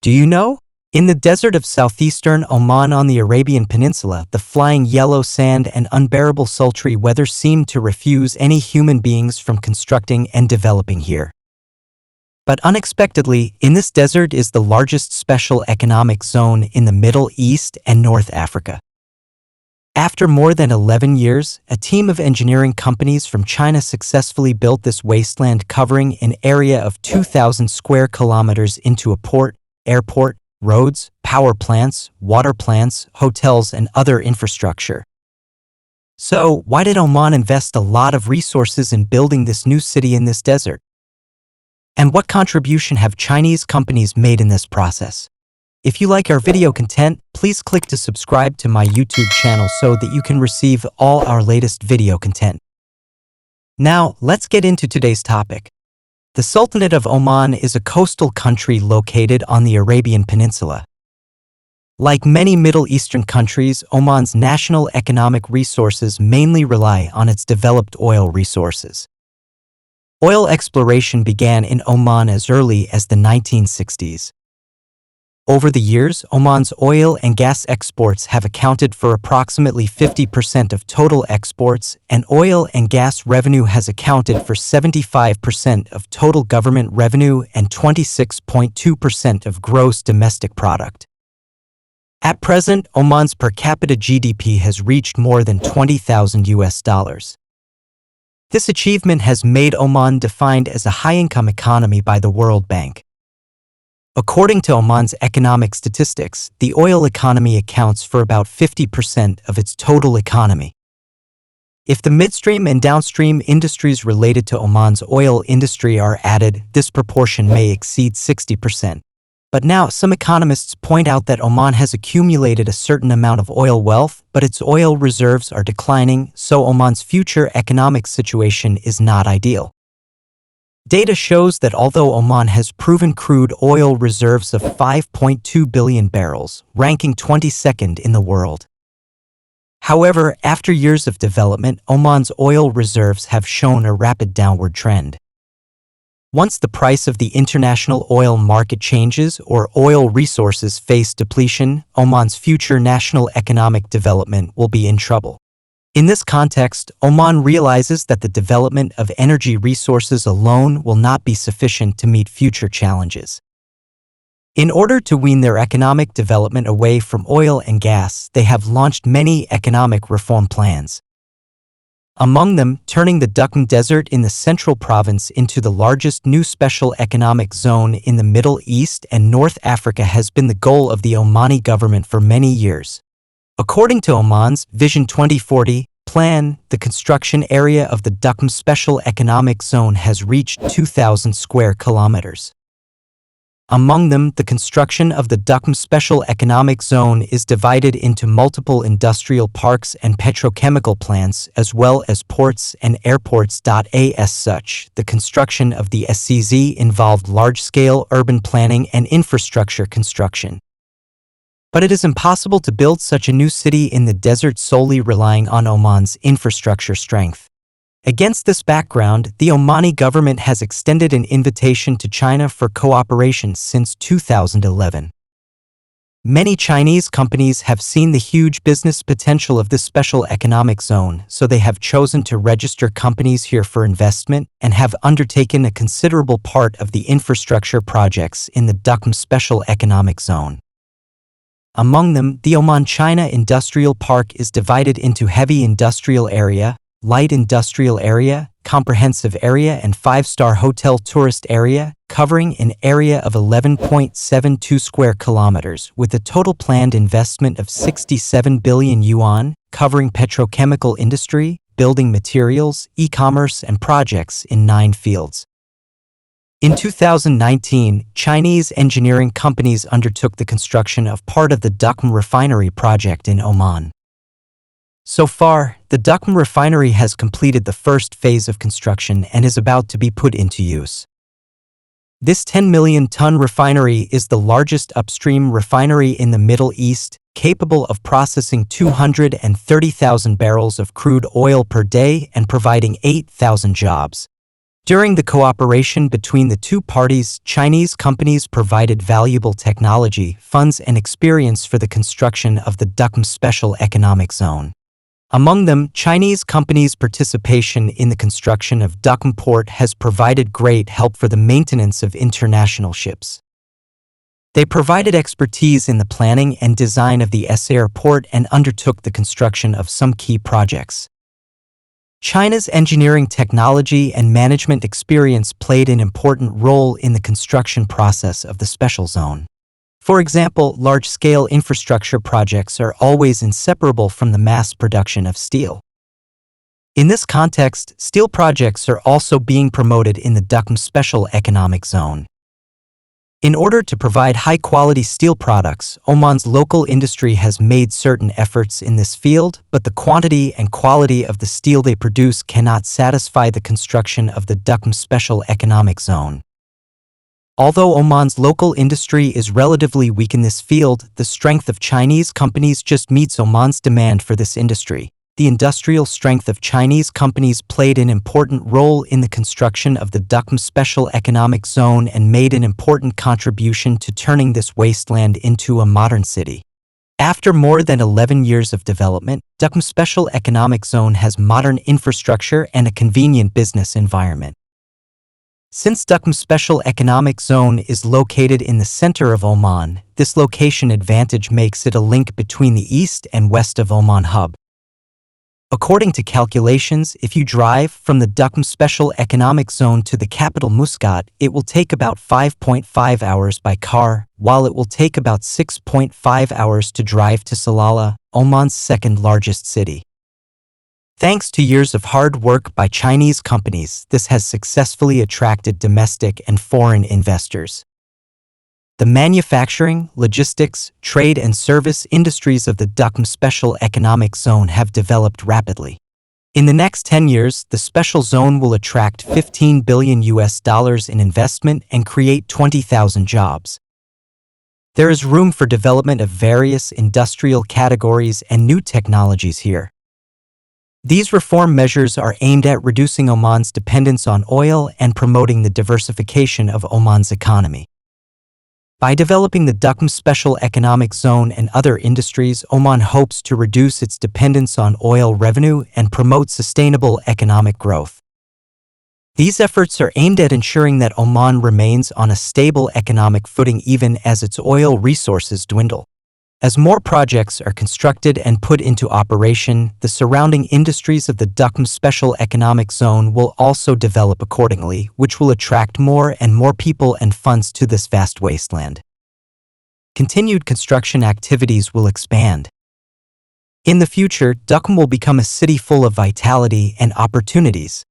Do you know? In the desert of southeastern Oman on the Arabian Peninsula, the flying yellow sand and unbearable sultry weather seem to refuse any human beings from constructing and developing here. But unexpectedly, in this desert is the largest special economic zone in the Middle East and North Africa. After more than 11 years, a team of engineering companies from China successfully built this wasteland covering an area of 2,000 square kilometers into a port, airport, roads, power plants, water plants, hotels, and other infrastructure. So, why did Oman invest a lot of resources in building this new city in this desert? And what contribution have Chinese companies made in this process? If you like our video content, please click to subscribe to my YouTube channel so that you can receive all our latest video content. Now, let's get into today's topic. The Sultanate of Oman is a coastal country located on the Arabian Peninsula. Like many Middle Eastern countries, Oman's national economic resources mainly rely on its developed oil resources. Oil exploration began in Oman as early as the 1960s. Over the years, Oman's oil and gas exports have accounted for approximately 50% of total exports, and oil and gas revenue has accounted for 75% of total government revenue and 26.2% of gross domestic product. At present, Oman's per capita GDP has reached more than $20,000. This achievement has made Oman defined as a high-income economy by the World Bank. According to Oman's economic statistics, the oil economy accounts for about 50% of its total economy. If the midstream and downstream industries related to Oman's oil industry are added, this proportion may exceed 60%. But now, some economists point out that Oman has accumulated a certain amount of oil wealth, but its oil reserves are declining, so Oman's future economic situation is not ideal. Data shows that although Oman has proven crude oil reserves of 5.2 billion barrels, ranking 22nd in the world. However, after years of development, Oman's oil reserves have shown a rapid downward trend. Once the price of the international oil market changes or oil resources face depletion, Oman's future national economic development will be in trouble. In this context, Oman realizes that the development of energy resources alone will not be sufficient to meet future challenges. In order to wean their economic development away from oil and gas, they have launched many economic reform plans. Among them, turning the Duqm Desert in the central province into the largest new special economic zone in the Middle East and North Africa has been the goal of the Omani government for many years. According to Oman's Vision 2040 plan, the construction area of the Duqm Special Economic Zone has reached 2,000 square kilometers. Among them, the construction of the Duqm Special Economic Zone is divided into multiple industrial parks and petrochemical plants, as well as ports and airports. As such, the construction of the SCZ involved large-scale urban planning and infrastructure construction. But it is impossible to build such a new city in the desert solely relying on Oman's infrastructure strength. Against this background, the Omani government has extended an invitation to China for cooperation since 2011. Many Chinese companies have seen the huge business potential of this special economic zone, so they have chosen to register companies here for investment and have undertaken a considerable part of the infrastructure projects in the Duqm Special Economic Zone. Among them, the Oman-China Industrial Park is divided into heavy industrial area, light industrial area, comprehensive area, and five-star hotel tourist area, covering an area of 11.72 square kilometers with a total planned investment of 67 billion yuan, covering petrochemical industry, building materials, e-commerce, and projects in 9 fields. In 2019, Chinese engineering companies undertook the construction of part of the Duqm refinery project in Oman. So far, the Duqm refinery has completed the first phase of construction and is about to be put into use. This 10 million-ton refinery is the largest upstream refinery in the Middle East, capable of processing 230,000 barrels of crude oil per day and providing 8,000 jobs. During the cooperation between the two parties, Chinese companies provided valuable technology, funds, and experience for the construction of the Duqm Special Economic Zone. Among them, Chinese companies' participation in the construction of Duqm Port has provided great help for the maintenance of international ships. They provided expertise in the planning and design of the SAR port and undertook the construction of some key projects. China's engineering technology and management experience played an important role in the construction process of the special zone. For example, large-scale infrastructure projects are always inseparable from the mass production of steel. In this context, steel projects are also being promoted in the Duqm Special Economic Zone. In order to provide high-quality steel products, Oman's local industry has made certain efforts in this field, but the quantity and quality of the steel they produce cannot satisfy the construction of the Duqm Special Economic Zone. Although Oman's local industry is relatively weak in this field, the strength of Chinese companies just meets Oman's demand for this industry. The industrial strength of Chinese companies played an important role in the construction of the Duqm Special Economic Zone and made an important contribution to turning this wasteland into a modern city. After more than 11 years of development, Duqm Special Economic Zone has modern infrastructure and a convenient business environment. Since Duqm Special Economic Zone is located in the center of Oman, this location advantage makes it a link between the east and west of Oman hub. According to calculations, if you drive from the Duqm Special Economic Zone to the capital Muscat, it will take about 5.5 hours by car, while it will take about 6.5 hours to drive to Salalah, Oman's second-largest city. Thanks to years of hard work by Chinese companies, this has successfully attracted domestic and foreign investors. The manufacturing, logistics, trade, and service industries of the Duqm Special Economic Zone have developed rapidly. In the next 10 years, the special zone will attract $15 billion in investment and create 20,000 jobs. There is room for development of various industrial categories and new technologies here. These reform measures are aimed at reducing Oman's dependence on oil and promoting the diversification of Oman's economy. By developing the Duqm Special Economic Zone and other industries, Oman hopes to reduce its dependence on oil revenue and promote sustainable economic growth. These efforts are aimed at ensuring that Oman remains on a stable economic footing even as its oil resources dwindle. As more projects are constructed and put into operation, the surrounding industries of the Duqm Special Economic Zone will also develop accordingly, which will attract more and more people and funds to this vast wasteland. Continued construction activities will expand. In the future, Duqm will become a city full of vitality and opportunities.